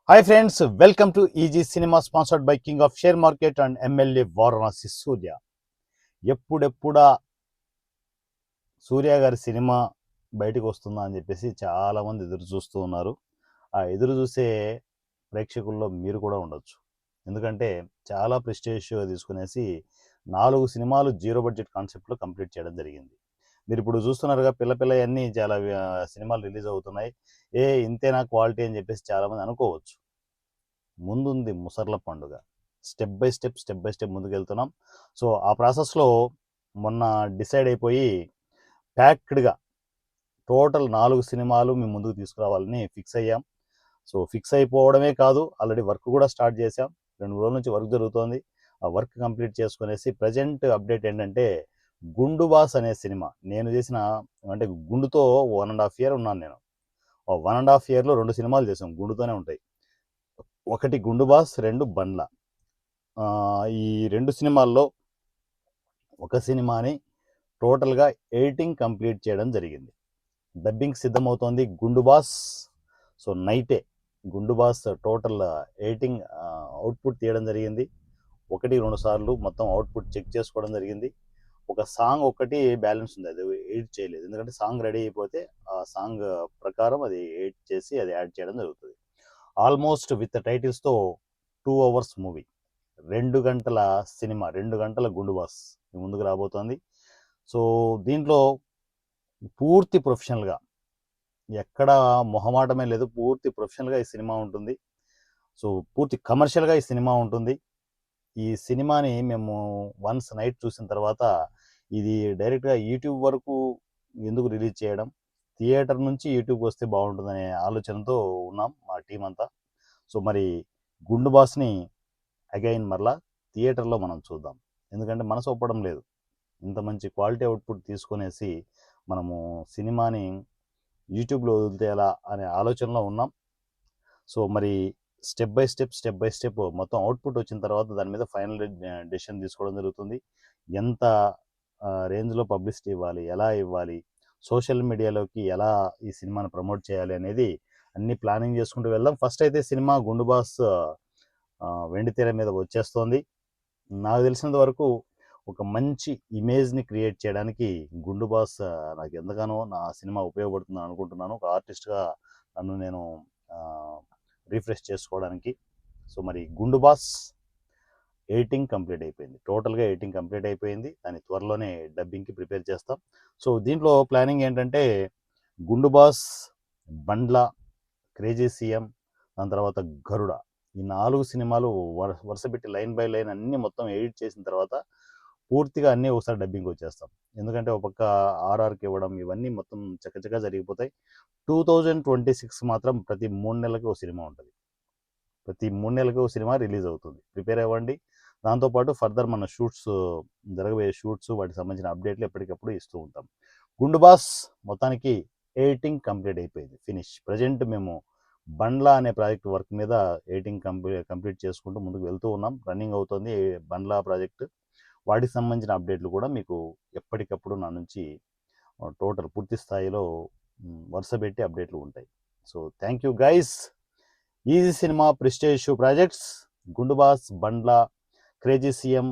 Hi friends, welcome to easy cinema sponsored by king of share market and MLA Varanasi Surya. ఎప్పుడెప్పుడా సూర్య గారి cinema బయటకు వస్తుందా అని చెప్పేసి చాలామంది ఎదురు చూస్తూ ఉన్నారు. ఆ ఎదురు చూసే ప్రేక్షకుల్లో మీరు కూడా ఉండొచ్చు. ఎందుకంటే చాలా ప్రెస్టేజ్ షో తీసుకునేసి 4 సినిమాలు జీరో బడ్జెట్ కాన్సెప్ట్లో కంప్లీట్ చేయడం జరిగింది. మీరు ఇప్పుడు చూస్తున్నారుగా పిల్లయన్నీ చాలా సినిమాలు రిలీజ్ అవుతున్నాయి. ఇంతేనా క్వాలిటీ అని చెప్పేసి చాలామంది అనుకోవచ్చు. ముందుంది ముసర్ల పండుగ. స్టెప్ బై స్టెప్ ముందుకెళ్తున్నాం. సో ఆ ప్రాసెస్లో మొన్న డిసైడ్ అయిపోయి ప్యాక్డ్గా టోటల్ 4 సినిమాలు మేము ముందుకు తీసుకురావాలని ఫిక్స్ అయ్యాం. సో ఫిక్స్ అయిపోవడమే కాదు, ఆల్రెడీ వర్క్ కూడా స్టార్ట్ చేశాం. 2 రోజుల నుంచి వర్క్ జరుగుతోంది. ఆ వర్క్ కంప్లీట్ చేసుకునేసి ప్రజెంట్ అప్డేట్ ఏంటంటే, గుండు బాస్ అనే సినిమా నేను చేసిన, అంటే గుండుతో 1.5 year ఉన్నాను నేను. 1.5 yearలో 2 సినిమాలు చేసాం, గుండుతోనే ఉంటాయి. ఒకటి గుండు బాస్, 2 బండ్ల. ఈ 2 సినిమాల్లో ఒక సినిమాని టోటల్గా ఎడిటింగ్ కంప్లీట్ చేయడం జరిగింది. డబ్బింగ్ సిద్ధమవుతోంది గుండు బాస్. సో నైటే గుండు బాస్ టోటల్ ఎడిటింగ్ అవుట్పుట్ తీయడం జరిగింది. 1-2 సార్లు మొత్తం అవుట్పుట్ చెక్ చేసుకోవడం జరిగింది. ఒక సాంగ్ ఒకటి బ్యాలెన్స్ ఉంది, అది ఎడిట్ చేయలేదు. ఎందుకంటే సాంగ్ రెడీ అయిపోతే ఆ సాంగ్ ప్రకారం అది ఎడిట్ చేసి అది యాడ్ చేయడం జరుగుతుంది. ఆల్మోస్ట్ విత్ టైటిల్స్తో 2 hours మూవీ, 2 గంటల సినిమా, 2 గంటల గుండు బాస్ మీ ముందుకు రాబోతోంది. సో దీంట్లో పూర్తి ప్రొఫెషనల్గా, ఎక్కడ మొహమాటమే లేదు, పూర్తి ప్రొఫెషనల్గా ఈ సినిమా ఉంటుంది. సో పూర్తి కమర్షియల్గా ఈ సినిమా ఉంటుంది. ఈ సినిమాని మేము వన్స్ నైట్ చూసిన తర్వాత ఇది డైరెక్ట్గా యూట్యూబ్ వరకు ఎందుకు రిలీజ్ చేయడం, థియేటర్ నుంచి యూట్యూబ్ వస్తే బాగుంటుందనే ఆలోచనతో ఉన్నాం మా టీం అంతా. సో మరి గుండు బాస్ని అగైన్ మరలా థియేటర్లో మనం చూద్దాం. ఎందుకంటే మనసు ఒప్పడం లేదు, ఇంత మంచి క్వాలిటీ అవుట్పుట్ తీసుకునేసి మనము సినిమాని యూట్యూబ్లో వదిలితే ఎలా అనే ఆలోచనలో ఉన్నాం. సో మరి స్టెప్ బై స్టెప్ మొత్తం అవుట్పుట్ వచ్చిన తర్వాత దాని మీద ఫైనల్ డెసిషన్ తీసుకోవడం జరుగుతుంది. ఎంత రేంజ్లో పబ్లిసిటీ ఇవ్వాలి, ఎలా ఇవ్వాలి, సోషల్ మీడియాలోకి ఎలా ఈ సినిమాని ప్రమోట్ చేయాలి అనేది అన్ని ప్లానింగ్ చేసుకుంటూ వెళ్దాం. ఫస్ట్ అయితే సినిమా గుండు బాస్ వెండితెర మీద వచ్చేస్తోంది. నాకు తెలిసినంత వరకు ఒక మంచి ఇమేజ్ని క్రియేట్ చేయడానికి గుండు బాస్ నాకు ఎంతగానో నా సినిమా ఉపయోగపడుతుందని అనుకుంటున్నాను. ఒక ఆర్టిస్ట్గా నన్ను నేను రీఫ్రెష్ చేసుకోవడానికి. సో మరి గుండు బాస్ ఎడిటింగ్ కంప్లీట్ అయిపోయింది, టోటల్గా ఎడిటింగ్ కంప్లీట్ అయిపోయింది. దాన్ని త్వరలోనే డబ్బింగ్కి ప్రిపేర్ చేస్తాం. సో దీంట్లో ప్లానింగ్ ఏంటంటే, గుండు బాస్, బండ్ల, క్రేజీ సీఎం, దాని తర్వాత గరుడ, ఈ 4 సినిమాలు వరుస పెట్టి లైన్ బై లైన్ అన్నీ మొత్తం ఎడిట్ చేసిన తర్వాత పూర్తిగా అన్నీ ఒకసారి డబ్బింగ్ వచ్చేస్తాం. ఎందుకంటే ఒక పక్క ఆర్ఆర్కి ఇవ్వడం, ఇవన్నీ మొత్తం చక్కచక్క జరిగిపోతాయి. 2026 మాత్రం ప్రతి 3 నెలలకి ఒక సినిమా ఉంటుంది. ప్రతి 3 నెలలకి ఒక సినిమా రిలీజ్ అవుతుంది. ప్రిపేర్ అవ్వండి. దాంతోపాటు ఫర్దర్ మన షూట్స్, జరగబోయే షూట్స్, వాటికి సంబంధించిన అప్డేట్లు ఎప్పటికప్పుడు ఇస్తూ ఉంటాం. గుండు బాస్ మొత్తానికి ఎడిటింగ్ కంప్లీట్ అయిపోయింది, ఫినిష్. ప్రజెంట్ మేము బండ్లా అనే ప్రాజెక్ట్ వర్క్ మీద ఎడిటింగ్ కంప్లీట్ చేసుకుంటూ ముందుకు వెళ్తూ ఉన్నాం. రన్నింగ్ అవుతుంది బండ్లా ప్రాజెక్ట్. వాటికి సంబంధించిన అప్డేట్లు కూడా మీకు ఎప్పటికప్పుడు నా నుంచి టోటల్ పూర్తి స్థాయిలో వరుస పెట్టి అప్డేట్లు ఉంటాయి. So thank you guys. Easy cinema prestige show projects, గుండు boss, Bandla, crazy CM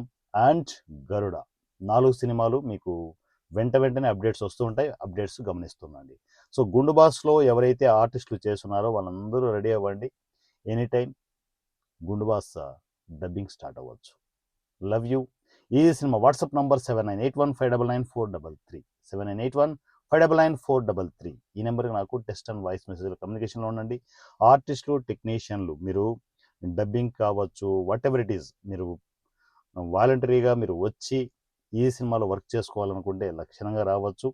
and Garuda, 4 సినిమాలు మీకు వెంటనే అప్డేట్స్ వస్తూ ఉంటాయి. అప్డేట్స్ గమనిస్తుండండి. సో గుండు బాస్లో ఎవరైతే ఆర్టిస్టులు చేస్తున్నారో వాళ్ళందరూ రెడీ అవ్వండి. ఎనీ టైం గుండు బాస్ డబ్బింగ్ స్టార్ట్ అవ్వచ్చు. Love you. Easy cinema WhatsApp number 7981599433, 7981599433. ఈ నెంబర్కి నాకు టెక్స్ట్ అండ్ వాయిస్ మెసేజ్లో కమ్యూనికేషన్లో ఉండండి. ఆర్టిస్టులు, టెక్నీషియన్లు, మీరు డబ్బింగ్ కావచ్చు, వాట్ ఎవర్ ఇట్ ఈస్, మీరు వాలంటరీగా మీరు వచ్చి ఈ సినిమాలో వర్క్ చేసుకోవాలనుకుంటే లక్షణంగా రావచ్చు.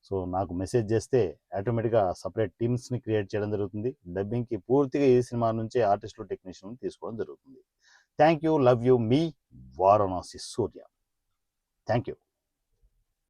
సో నాకు మెసేజ్ చేస్తే ఆటోమేటిక్గా సపరేట్ టీమ్స్ని క్రియేట్ చేయడం జరుగుతుంది. డబ్బింగ్కి పూర్తిగా ఈ సినిమా నుంచే ఆర్టిస్టులు, టెక్నీషియన్లు తీసుకోవడం జరుగుతుంది. Thank you, love you, me Varanasi Surya. Thank you.